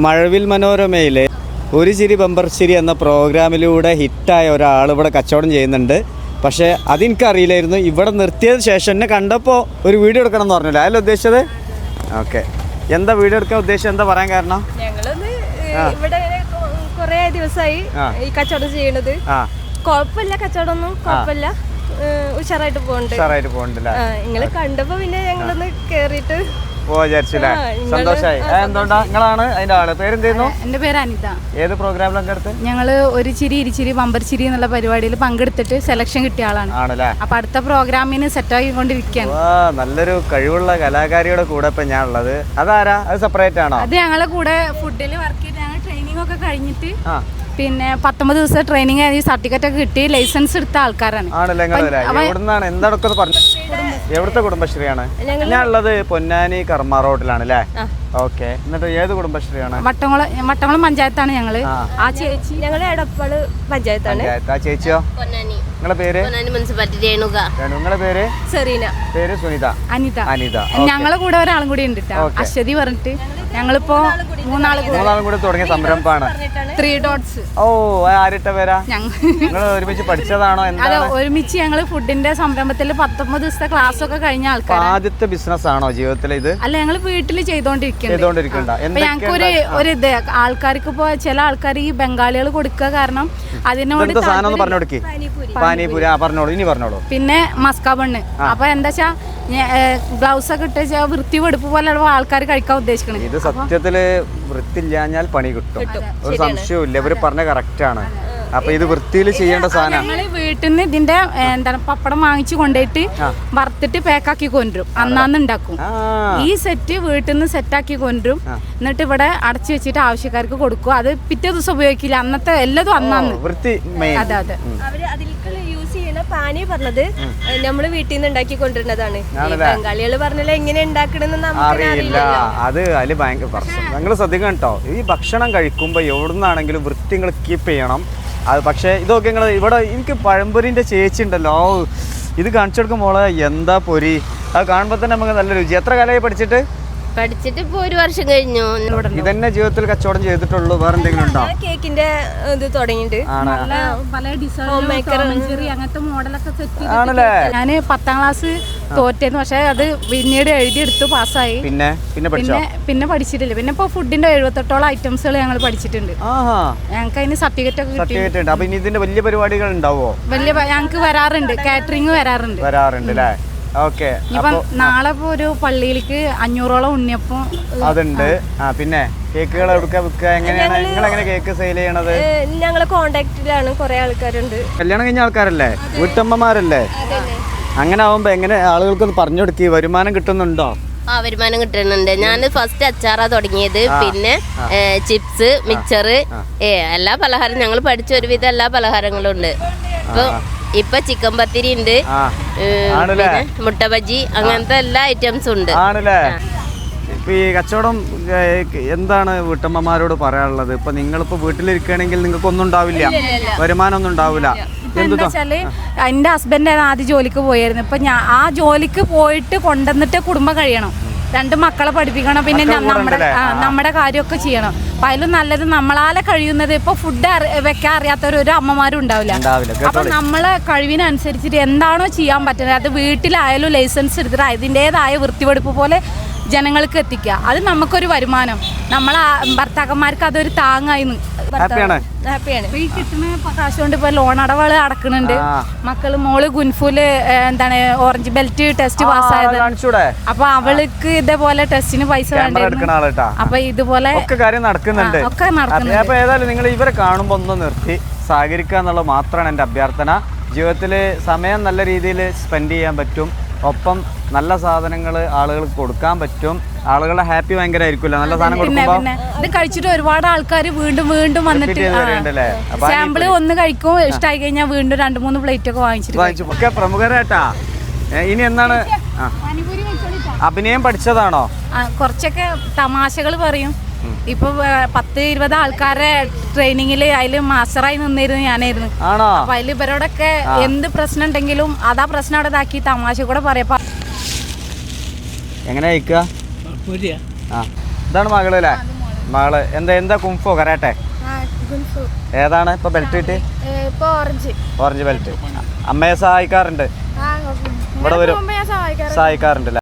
മഴവിൽ മനോരമയിലെ ഒരു ചിരി ബമ്പർ ചിരി എന്ന പ്രോഗ്രാമിലൂടെ ഹിറ്റായ ഒരാൾ ഇവിടെ കച്ചവടം ചെയ്യുന്നുണ്ട്. പക്ഷേ അതെനിക്കറിയില്ലായിരുന്നു. ഇവിടെ നിർത്തിയതിന് ശേഷം എന്നെ കണ്ടപ്പോൾ ഒരു വീഡിയോ എടുക്കണം എന്ന് പറഞ്ഞില്ല, അതല്ല ഉദ്ദേശിച്ചത്? ഓക്കെ, എന്താ വീഡിയോ എടുക്കാൻ ഉദ്ദേശിച്ചത്, എന്താ പറയാൻ കാരണം? ഇവിടെ കുറേ ദിവസമായി ഈ കച്ചവടം ചെയ്യണത്. കുഴപ്പമില്ല, കച്ചവടം ഒന്നും കുഴപ്പമില്ല, ഉഷാറായിട്ട് പോകുന്നുണ്ട്. നിങ്ങള് കണ്ടപ്പോ പിന്നെ ഞങ്ങളൊന്ന് കേറിയിട്ട് സന്തോഷായി. എന്തുകൊണ്ടാ നിങ്ങളാണ് അതിന്റെ ആള്? പേരെന്തായിരുന്നു? എന്റെ പേര് അനിത. ഏത് പ്രോഗ്രാമിൽ പങ്കെടുത്ത്? ഞങ്ങള് ഒരു ചിരി ഇരിച്ചിരി ബമ്പർ ചിരി എന്നുള്ള പരിപാടിയിൽ പങ്കെടുത്തിട്ട് സെലക്ഷൻ കിട്ടിയ ആളാണ്. ആണല്ലേ? അപ്പൊ അടുത്ത പ്രോഗ്രാമിന് സെറ്റ് ആക്കിക്കൊണ്ടിരിക്കുകയാണ്. നല്ലൊരു കഴിവുള്ള കലാകാരിയുടെ കൂടെ ഇപ്പൊ ഞാൻ ഉള്ളത്. അതാരാ? അത് സെപ്പറേറ്റ് ആണോ? അത് ഞങ്ങളെ കൂടെ ഫുഡിൽ വർക്ക് ചെയ്ത് ഞങ്ങൾ ട്രെയിനിങ് ഒക്കെ കഴിഞ്ഞിട്ട് പിന്നെ 19 ദിവസം ട്രെയിനിങ് കഴിഞ്ഞ് സർട്ടിഫിക്കറ്റ് ഒക്കെ കിട്ടി ലൈസൻസ് എടുത്ത ആൾക്കാരാണ്. എവിടുത്തെ കുടുംബശ്രീയാണ്? ഞാൻ ഉള്ളത് പൊന്നാനി കർമ്മ റോഡിലാണ് അല്ലേ? ഓക്കെ. എന്നിട്ട് ഏത് കുടുംബശ്രീയാണ്? വട്ടംകുളം പഞ്ചായത്താണ് ഞങ്ങള്. ആ ചേച്ചി ഞങ്ങള് എടപ്പാള് പഞ്ചായത്താണ്. ആ ചേച്ചിയോ? നിങ്ങളെ പേര്? നിങ്ങളെ പേര്? സെറീന. പേര് സുനിത. അനിത. ഞങ്ങളെ കൂടെ ഒരാളും കൂടി ഉണ്ട് കേട്ടോ, അശ്വതി പറഞ്ഞിട്ട്. ഞങ്ങളിപ്പോ മൂന്നാളും കൂടി തുടങ്ങിയ സംരംഭമാണ് 3 Dots. ഓ, ആരിട്ട പേരാ? ഞങ്ങൾ ഒരുമിച്ച് പഠിച്ചതാണോ? അതെ, ഒരുമിച്ച് ഞങ്ങള് ഫുഡിന്റെ സംരംഭത്തിൽ 19 ദിവസത്തെ ക്ലാസ് ഒക്കെ കഴിഞ്ഞ ആൾക്കാർ. ആദ്യത്തെ ബിസിനസ് ആണോ ജീവിതത്തിൽ ഇത്? അല്ല, ഞങ്ങള് വീട്ടില് ചെയ്തോണ്ടിരിക്കുന്നുണ്ട്. ഞങ്ങൾക്ക് ഒരു ഇത് ആൾക്കാർക്ക് ഇപ്പൊ ചില ആൾക്കാർ ഈ ബംഗാളികൾ കൊടുക്കുക കാരണം അതിനോട് പാനിപൂരി പറഞ്ഞോളൂ. പിന്നെ മസ്കാബണ്ണ്. അപ്പൊ എന്താ വെച്ചാ ഗ്ലൗസ് ഒക്കെ ഇട്ട് വൃത്തി വെടുപ്പ് പോലെയുള്ള ആൾക്കാർ കഴിക്കാൻ ഉദ്ദേശിക്കുന്നത്. ഇത് സത്യത്തില് വൃത്തിയില്ലാഞ്ഞാൽ പണി കിട്ടും, ഒരു സംശയവും. ഇവര് പറഞ്ഞ കറക്റ്റ് ആണ്. അപ്പൊ ഇത് വൃത്തിയിൽ ചെയ്യേണ്ട സാധനം. ഞങ്ങള് വീട്ടിൽ നിന്ന് ഇതിന്റെ എന്താണ് പപ്പടം വാങ്ങിച്ചു കൊണ്ടുപോയിട്ട് വറുത്തിട്ട് പാക്കാക്കി കൊണ്ടുവരും, അന്നാന്ന് ഉണ്ടാക്കും. ഈ സെറ്റ് വീട്ടിൽ നിന്ന് സെറ്റാക്കി കൊണ്ടുവരും, എന്നിട്ട് ഇവിടെ അടച്ചു വെച്ചിട്ട് ആവശ്യക്കാർക്ക് കൊടുക്കും. അത് പിറ്റേ ദിവസം ഉപയോഗിക്കില്ല, അന്നത്തെ എല്ലാതും അന്നാന്ന്. അതെ അതെ. അവര് അതിലേക്ക് യൂസ് ചെയ്യണ പാനി പറഞ്ഞത് നമ്മള് വീട്ടിൽ നിന്ന് ഉണ്ടാക്കി കൊണ്ടുവരുന്നതാണ്. ബംഗാളികള് പറഞ്ഞാൽ എങ്ങനെ ഉണ്ടാക്കണമെന്ന് അറിയില്ല. അത് അതില് ഭയങ്കര പ്രശ്നം. നിങ്ങൾ ശ്രദ്ധിക്കണം കേട്ടോ, ഈ ഭക്ഷണം കഴിക്കുമ്പോ എവിടുന്നാണെങ്കിലും വൃത്തി നിങ്ങൾ കീപ്പ് ചെയ്യണം. അത് പക്ഷേ ഇതൊക്കെ നിങ്ങൾ ഇവിടെ എനിക്ക് പഴംപൊരിൻ്റെ ചേച്ചി ഉണ്ടല്ലോ, ഇത് കാണിച്ചു കൊടുക്കുമ്പോൾ എന്താ പൊരി, അത് കാണുമ്പോൾ തന്നെ നമുക്ക് നല്ല രുചി. എത്ര കാലമായി പഠിച്ചിട്ട് ഇപ്പൊ 1 വർഷം കഴിഞ്ഞു. ഇതന്നെ ജീവിതത്തിൽ കച്ചവടം ചെയ്തിട്ടുള്ളൂ? വേറെ എന്തെങ്കിലും ഉണ്ടോ? കേക്കിന്റെ ഇത് തുടങ്ങിയിട്ടുണ്ട്. ആണല്ലേ? ഞാന് 10ാം ക്ലാസ് തോറ്റേന്ന്, പക്ഷെ അത് പിന്നീട് എഴുതിയെടുത്തു, പാസ്സായി. പിന്നെ പഠിച്ചിട്ടില്ല. പിന്നെ ഇപ്പൊ ഫുഡിന്റെ 78ഓളം ഐറ്റംസുകൾ ഞങ്ങൾ പഠിച്ചിട്ടുണ്ട്. ഞങ്ങൾക്ക് അതിന് സർട്ടിഫിക്കറ്റ് ഒക്കെ കിട്ടിയിട്ടുണ്ട്. അപ്പൊ ഇനി ഇതിന്റെ വലിയ പരിപാടികൾ ഉണ്ടാവോ? ഞങ്ങൾക്ക് വരാറുണ്ട്, കാറ്ററിംഗ് വരാറുണ്ട് അല്ലേ? ഓക്കെ. ഇപ്പം നാളെ ഒരു പള്ളിയിലേക്ക് 500ഓളം ഉണ്ണിയപ്പം അതുണ്ട്. പിന്നെ കേക്കുകൾ എങ്ങനെയാണ് നിങ്ങൾ എങ്ങനെ കേക്ക് സെയിൽ ചെയ്യണത്? ഞങ്ങളെ കോണ്ടാക്റ്റിലാണ് കുറെ ആൾക്കാരുണ്ട്. കല്യാണം കഴിഞ്ഞ ആൾക്കാരല്ലേ, വീട്ടമ്മമാരല്ലേ? അങ്ങനെ ആവുമ്പോ എങ്ങനെ ആളുകൾക്ക് പറഞ്ഞു കൊടുക്കി? വരുമാനം കിട്ടുന്നുണ്ടോ? വരുമാനം കിട്ടുന്നുണ്ട്. ഞാൻ ഫസ്റ്റ് അച്ചാറാ തുടങ്ങിയത്, പിന്നെ ചിപ്സ്, മിക്സർ, എല്ലാ പലഹാരം ഞങ്ങൾ പഠിച്ച ഒരുവിധം എല്ലാ പലഹാരങ്ങളും ഉണ്ട്. ഇപ്പൊ ചിക്കൻ പത്തിരി ഉണ്ട്, മുട്ട ബജി, അങ്ങനത്തെ എല്ലാ ഐറ്റംസും ഉണ്ട്. ഇപ്പൊ ഈ കച്ചവടം എന്താണ് വീട്ടമ്മമാരോട് പറയാനുള്ളത്? ഇപ്പൊ നിങ്ങളിപ്പോ വീട്ടിലിരിക്കുകയാണെങ്കിൽ നിങ്ങൾക്ക് ഒന്നും ഉണ്ടാവില്ല, വരുമാനം ഒന്നും ഉണ്ടാവില്ല. എന്താ വെച്ചാല് എന്റെ ഹസ്ബൻഡ് ആദ്യം ജോലിക്ക് പോയായിരുന്നു. ഇപ്പൊ ഞാൻ ആ ജോലിക്ക് പോയിട്ട് കൊണ്ടുവന്നിട്ട് കുടുംബം കഴിയണം, 2 മക്കളെ പഠിപ്പിക്കണം, പിന്നെ നമ്മുടെ കാര്യമൊക്കെ ചെയ്യണം. അപ്പൊ അതിലും നല്ലത് നമ്മളാലെ കഴിയുന്നത്. ഇപ്പൊ ഫുഡ് വെക്കാൻ അറിയാത്തവർ ഒരു അമ്മമാരും ഉണ്ടാവില്ല. അപ്പൊ നമ്മളെ കഴിവിനനുസരിച്ചിട്ട് എന്താണോ ചെയ്യാൻ പറ്റുന്നത് അത് വീട്ടിലായാലും ലൈസൻസ് എടുത്തിട്ട് അതിൻ്റെതായ വൃത്തിവെടുപ്പ് പോലെ ജനങ്ങൾക്ക് എത്തിക്കുക. അത് നമുക്കൊരു വരുമാനം, നമ്മളെ ഭർത്താക്കന്മാർക്ക് അതൊരു താങ്ങായി. ഈ കിട്ടുന്ന കാശ് കൊണ്ട് ഇപ്പൊ ലോൺ അടവുകൾ അടക്കുന്നുണ്ട്. മോള് ഗുൻഫൂല് എന്താണ് ഓറഞ്ച് ബെൽറ്റ് ടെസ്റ്റ് പാസ്സായത്. അപ്പൊ അവൾക്ക് ഇതേപോലെ ടെസ്റ്റിന് പൈസ വേണ്ട. അപ്പൊ ഇതുപോലെ കാര്യം നടക്കുന്നുണ്ട്. അപ്പൊ ഏതായാലും നിങ്ങൾ ഇവരെ കാണുമ്പോ ഒന്ന് നിർത്തി സഹകരിക്കുക എന്നുള്ളത് മാത്രമാണ് എൻ്റെ അഭ്യർത്ഥന. ജീവിതത്തിൽ സമയം നല്ല രീതിയിൽ സ്പെൻഡ് ചെയ്യാൻ പറ്റും, ഒപ്പം നല്ല സാധനങ്ങൾ ആളുകൾക്ക് കൊടുക്കാൻ പറ്റും. ആളുകളുടെ ഹാപ്പി ഭയങ്കര ആയിരിക്കുമല്ലോ നല്ല സാധനം കൊടുക്കുമ്പോൾ. ഇത് കഴിച്ചിട്ട് ഒരുപാട് ആൾക്കാർ വീണ്ടും വന്നിട്ട് സാമ്പിള് ഒന്ന് കഴിക്കും, ഇഷ്ടമായി കഴിഞ്ഞാൽ വീണ്ടും 2-3 പ്ലേറ്റ് ഒക്കെ വാങ്ങിച്ചിട്ട്. ഒക്കെ പ്രമുഖരായിട്ടാ. ഇനി എന്താണ് അഭിനയം പഠിച്ചതാണോ? കുറച്ചൊക്കെ തമാശകൾ പറയും. ഇപ്പൊ 10-20 ആൾക്കാരെ ട്രെയിനിങ്ങില് അതില് മാസ്റ്ററായി നിന്നിരുന്നു ഞാനായിരുന്നു. അപ്പൊ അതിൽ ഇവരോടൊക്കെ എന്ത് പ്രശ്നം ഉണ്ടെങ്കിലും അതാ പ്രശ്നം അവിടെ ഇതാക്കി തമാശ കൂടെ പറയപ്പ. എങ്ങനെ ഇതാണ് മകളല്ലേ? മകള് എന്താ കുംഫോ കരാട്ടെ ഏതാണ് ഇപ്പൊ ബെൽറ്റ് കിട്ടി? Orange belt. അമ്മയെ സഹായിക്കാറുണ്ട്? ഇവിടെ വരും സഹായിക്കാറുണ്ട്.